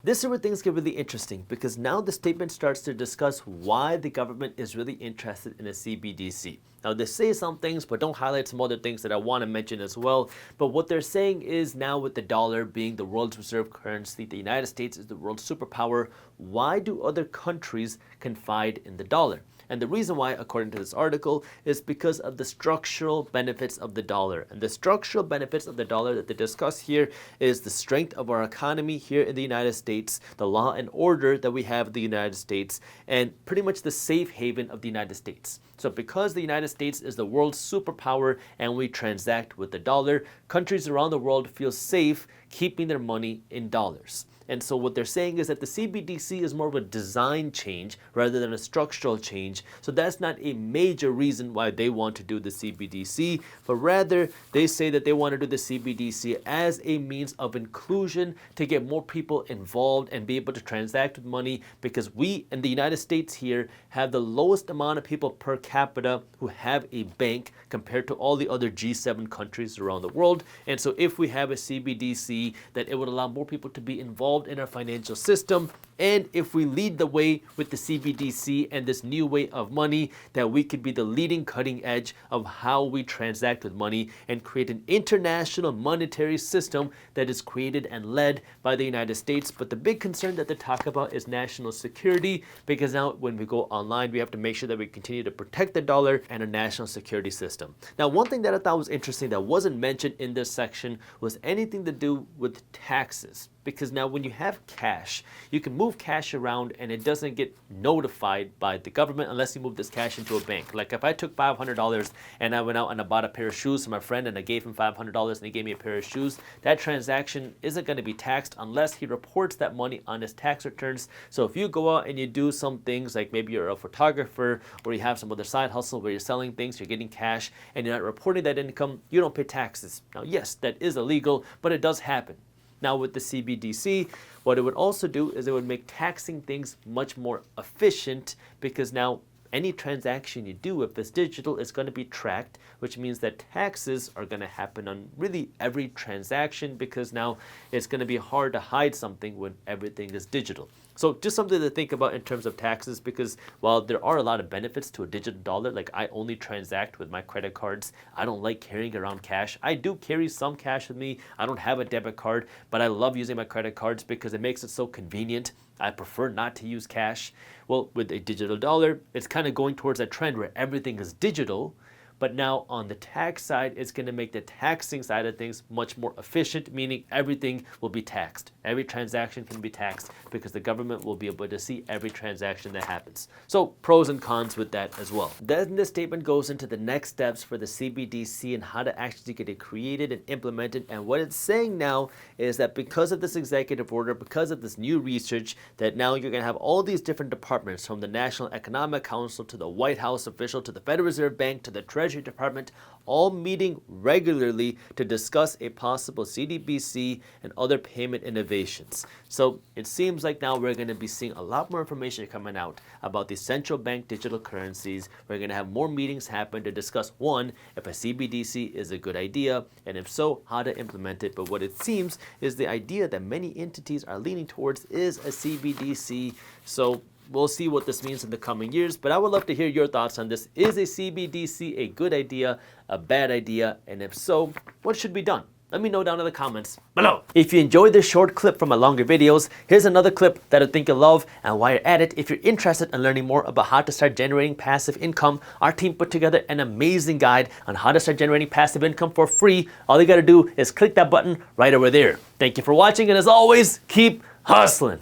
This is where things get really interesting, because now the statement starts to discuss why the government is really interested in a CBDC. Now they say some things, but don't highlight some other things that I want to mention as well. But what they're saying is, now with the dollar being the world's reserve currency, the United States is the world's superpower, why do other countries confide in the dollar? And the reason why, according to this article, is because of the structural benefits of the dollar. And the structural benefits of the dollar that they discuss here is the strength of our economy here in the United States, the law and order that we have in the United States, and pretty much the safe haven of the United States. So because the United States is the world's superpower and we transact with the dollar, countries around the world feel safe keeping their money in dollars. And so what they're saying is that the CBDC is more of a design change rather than a structural change. So that's not a major reason why they want to do the CBDC, but rather they say that they want to do the CBDC as a means of inclusion to get more people involved and be able to transact with money, because we in the United States here have the lowest amount of people per capita who have a bank compared to all the other G7 countries around the world. And so if we have a CBDC, that it would allow more people to be involved in our financial system, and if we lead the way with the CBDC and this new way of money, that we could be the leading cutting edge of how we transact with money and create an international monetary system that is created and led by the United States. But the big concern that they talk about is national security, because now when we go online, we have to make sure that we continue to protect the dollar and a national security system. Now, one thing that I thought was interesting that wasn't mentioned in this section was anything to do with taxes. Because now when you have cash, you can move cash around and it doesn't get notified by the government unless you move this cash into a bank. Like if I took $500 and I went out and I bought a pair of shoes for my friend and I gave him $500 and he gave me a pair of shoes, that transaction isn't going to be taxed unless he reports that money on his tax returns. So if you go out and you do some things, like maybe you're a photographer or you have some other side hustle where you're selling things, you're getting cash and you're not reporting that income, you don't pay taxes. Now, yes, that is illegal, but it does happen. Now with the CBDC, what it would also do is it would make taxing things much more efficient, because now any transaction you do, if it's digital, it's going to be tracked, which means that taxes are going to happen on really every transaction, because now it's going to be hard to hide something when everything is digital. So just something to think about in terms of taxes, because while there are a lot of benefits to a digital dollar, like I only transact with my credit cards, I don't like carrying around cash. I do carry some cash with me. I don't have a debit card, but I love using my credit cards because it makes it so convenient. I prefer not to use cash. Well, with a digital dollar, it's kind of going towards a trend where everything is digital. But now on the tax side, it's going to make the taxing side of things much more efficient, meaning everything will be taxed. Every transaction can be taxed because the government will be able to see every transaction that happens. So pros and cons with that as well. Then this statement goes into the next steps for the CBDC and how to actually get it created and implemented. And what it's saying now is that because of this executive order, because of this new research, that now you're going to have all these different departments, from the National Economic Council to the White House official to the Federal Reserve Bank to the Treasury Department, all meeting regularly to discuss a possible CBDC and other payment innovations. So it seems like now we're going to be seeing a lot more information coming out about the central bank digital currencies. We're going to have more meetings happen to discuss, one, if a CBDC is a good idea, and if so, how to implement it. But what it seems is the idea that many entities are leaning towards is a CBDC. So we'll see what this means in the coming years, but I would love to hear your thoughts on this. Is a CBDC a good idea, a bad idea? And if so, what should be done? Let me know down in the comments below. If you enjoyed this short clip from my longer videos, here's another clip that I think you'll love. And while you're at it, if you're interested in learning more about how to start generating passive income, our team put together an amazing guide on how to start generating passive income for free. All you gotta do is click that button right over there. Thank you for watching, and as always, keep hustling.